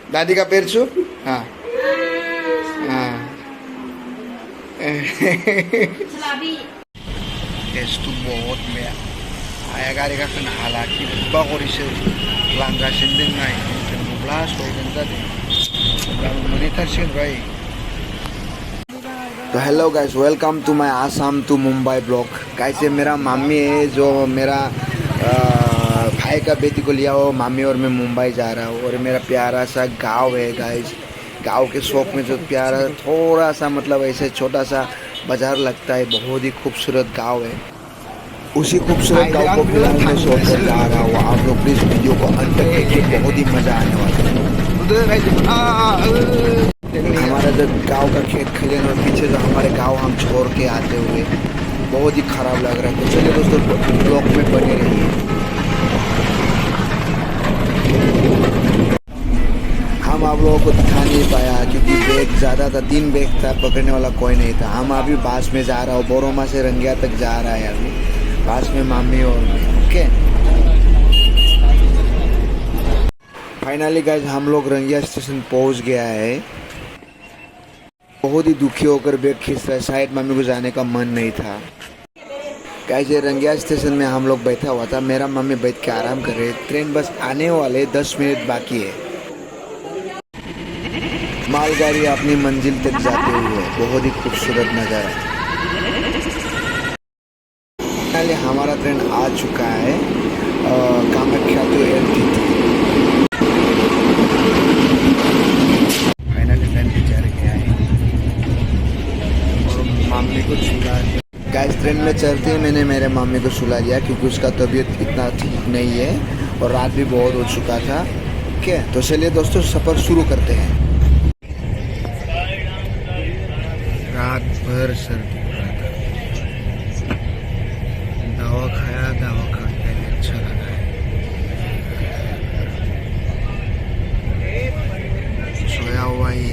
दादी का पैर छू हाँ हाँ Estu बहुत में आया गाड़ी का फिर हालांकि बागोरी से लांगा सिंधिंग नहीं फिर मुबलास हो गया था मनीतर सिंह भाई तो hello guys welcome to my Assam to Mumbai blog guys ये मेरा मामी है जो मेरा भाई का बेटी को लिया हो मामी और मैं मुंबई जा रहा हूँ और मेरा प्यारा सा गांव है गाइस गांव के शौक में जो प्यारा थोड़ा सा मतलब ऐसे छोटा सा बाजार लगता है बहुत ही खूबसूरत गांव है उसी खूबसूरत गांव को फिलहाल मैं शॉट कर जा रहा हूँ आप लोग प्लीज वीडियो को अंत तक देखिए बहुत ही मजा आने वाला है हमारा जो गांव का खेत खलियान और पीछे जो हमारे गांव हम छोड़ के आते हुए बहुत ही खराब लग रहा है तो चलिए दोस्तों ब्लॉग में बने रहिए हम आप लोगों को दिखा नहीं पाया क्योंकि बैग ज़्यादा था 3 बैग था पकड़ने वाला कोई नहीं था हम अभी बास में जा रहा हूँ बोरोमा से रंगिया तक जा रहा है अभी बास में मामी और मैं ओके फाइनली गाइस हम लोग रंगिया स्टेशन पहुँच गया है बहुत ही दुखी होकर बैग खींच रहा है शायद मम्मी को जाने का मन नहीं था गाइस ये रंगिया स्टेशन में हम लोग बैठा हुआ था मेरा मम्मी बैठ के आराम कर रहे ट्रेन बस आने वाले 10 मिनट बाकी है मालगाड़ी अपनी मंजिल तक जाते हुए बहुत ही खूबसूरत नज़ारा पहले हमारा ट्रेन आ चुका है Kamakhya to LTT finally train पे चढ़ गया है और मम्मी को सुला दिया गाइस ट्रेन में चढ़ते ही मैंने मेरे मम्मी को सुला दिया क्योंकि उसका तबीयत इतना ठीक नहीं है और रात भी बहुत हो चुका था ओके तो चलिए दोस्तों सफ़र शुरू करते हैं रात भर सर दुख रहा था दवा खाया दवा खाते अच्छा लगा है सोया हुआ ही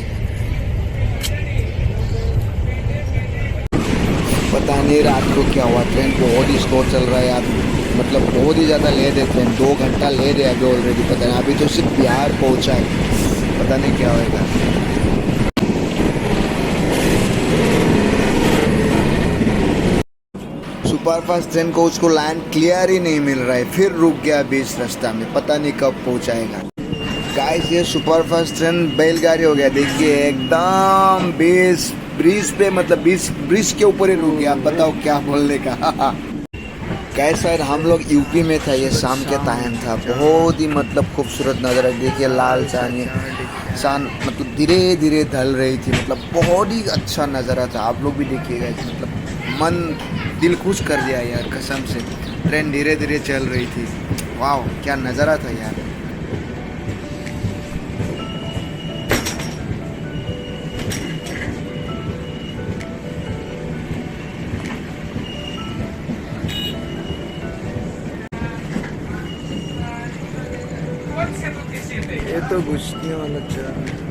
पता नहीं रात को क्या हुआ ट्रेन बहुत ही स्लो चल रहा है यार मतलब बहुत ही ज़्यादा लेट है ट्रेन 2 घंटा लेट है अभी ऑलरेडी पता नहीं अभी तो सिर्फ बिहार पहुंचा है पता नहीं क्या होएगा सुपरफास्ट ट्रेन को उसको लाइन क्लियर ही नहीं मिल रहा है फिर रुक गया बीच रास्ता में पता नहीं कब पहुंचाएगा गाइस ये सुपरफास्ट ट्रेन बैलगाड़ी हो गया देखिए एकदम ब्रिज पे मतलब ब्रिज के ऊपर ही रुक गया बताओ क्या बोलने का गाइस सर हम लोग यूपी में था ये शाम के टाइम था बहुत ही मतलब खूबसूरत नज़ारा देखिए लाल चांद मतलब धीरे धीरे ढल रही थी मतलब बहुत ही अच्छा नज़ारा था आप लोग भी देखिएगा मतलब मन दिल खुश कर दिया यार कसम से ट्रेन धीरे धीरे चल रही थी वाह क्या नज़ारा था यार ये तो गुस्तियों वाला चल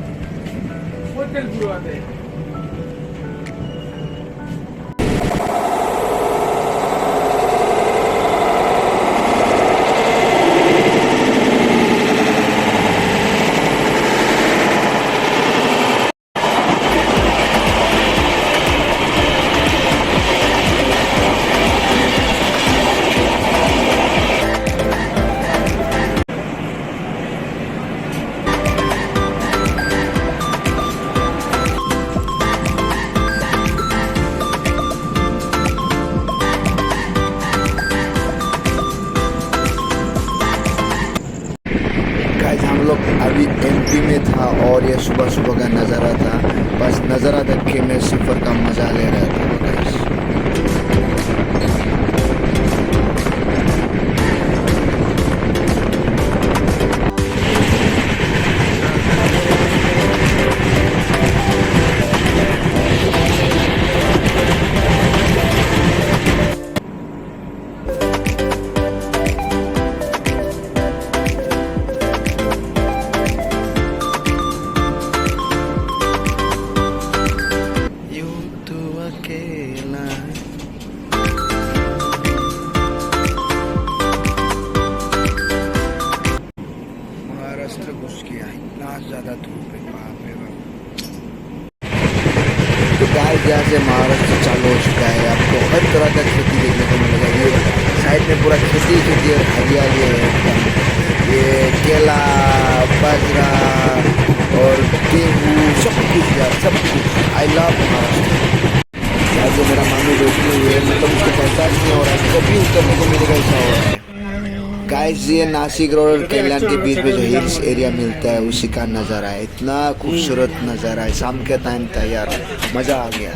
हम लोग अभी एमपी में था और ये सुबह सुबह का नज़ारा था बस नज़ारा देख के मैं सफ़र का मज़ा ले रहा था गाइस अकेला महाराष्ट्र घुस गया, इतना ज़्यादा धूप है, बाप रे बाप। तो गाइस यहाँ से महाराष्ट्र चालू हो चुका है, आपको हर तरह का खेती देखने को मिलेगा। ये साइड में पूरा खेती खेती और हरियाली है एकदम। ये केला, बाजरा और गेहूँ, सब कुछ यार, सब कुछ। I love Maharashtra. आज जो मेरा मामी बैठी हुई है, मतलब उसको एहसास नहीं हो रहा है, कभी उतरने को मिलेगा ऐसा हो रहा है। गाइस ये नासिक रोड और कल्याण के बीच में जो हिल्स एरिया मिलता है, उसी का नज़ारा है। इतना खूबसूरत नज़ारा है, शाम के टाइम था यार, मज़ा आ गया।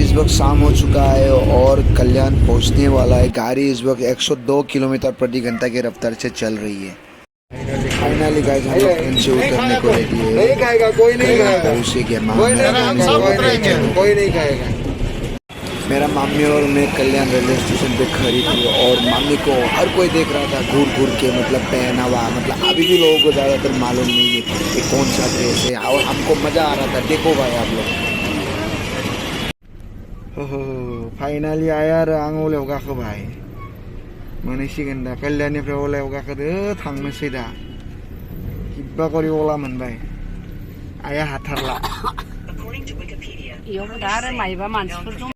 इस वक्त शाम हो चुका है और कल्याण पहुंचने वाला है। गाड़ी इस वक्त 102 किलोमीटर प्रति घंटा की रफ्तार से चल रही है। फाइनली गाइस हम लोग ट्रेन से उतरने को रेडी है। नहीं खाएगा कोई, नहीं खाएगा उसी के कोई नहीं खाएगा। मेरा मामी और मैं कल्याण रेलवे स्टेशन पे खड़ी थी और मामी को हर कोई देख रहा था घूर घूर के, मतलब पहनावा, मतलब अभी भी लोगों को ज़्यादातर मालूम नहीं है कि कौन सा ड्रेस है, और हमको मज़ा आ रहा था। देखो भाई आप लोग, फाइनली आया आरो आं ओलायाव गाखोबाय, मोनहैसिगोन दा। कल्याणनिफ्राय ओलायाव गाखोदो थांनोसै दा। किबा करि ओला मोनबाय, आइया हाथारला। इयाव दा आरो मायबा मानसिफोर दं।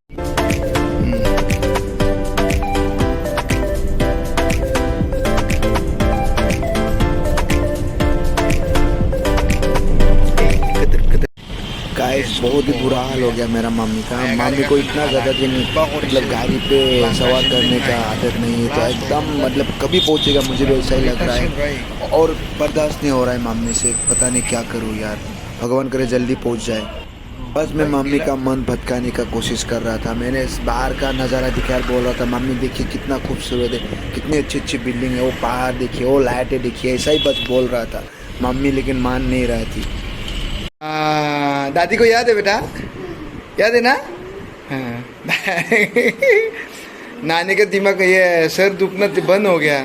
गाइस बहुत ही बुरा हाल हो गया मेरा मामी का। मामी को इतना ज़्यादा दिन मतलब गाड़ी पे सवार करने का आदत नहीं है, तो एकदम मतलब कभी पहुंचेगा मुझे भी ऐसा ही लग रहा है, और बर्दाश्त नहीं हो रहा है मामी से। पता नहीं क्या करूं यार, भगवान करे जल्दी पहुंच जाए। बस मैं मामी का मन भटकाने का कोशिश कर रहा था। मैंने बाहर का नज़ारा दिखा बोल रहा था, मामी देखिए कितना खूबसूरत है, कितनी अच्छी अच्छी बिल्डिंग है, वो पहाड़ देखिए, वो लाइटें देखिए, ऐसा ही बस बोल रहा था मामी, लेकिन मान नहीं रही थी। दादी को याद है बेटा, याद है ना? हाँ। नानी का दिमाग ये सर दुखना बंद हो गया।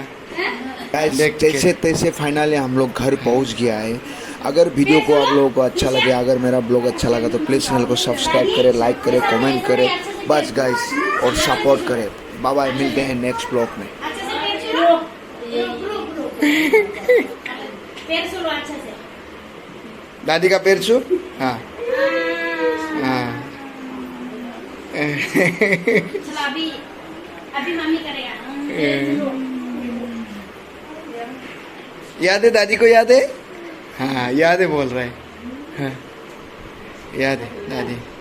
जैसे तैसे फाइनली हम लोग घर पहुंच गया है। अगर वीडियो को आप लोगों को अच्छा लगे, अगर मेरा ब्लॉग अच्छा लगा तो प्लीज़ चैनल को सब्सक्राइब करें, लाइक करें, कमेंट करें बस गाइस, और सपोर्ट करें। बाय बाय, मिलते हैं नेक्स्ट ब्लॉग में। दादी का पैर छू, हाँ हाँ। अभी मम्मी करेगा। याद है दादी को, याद है? हाँ याद है बोल रहा है, हाँ याद है दादी।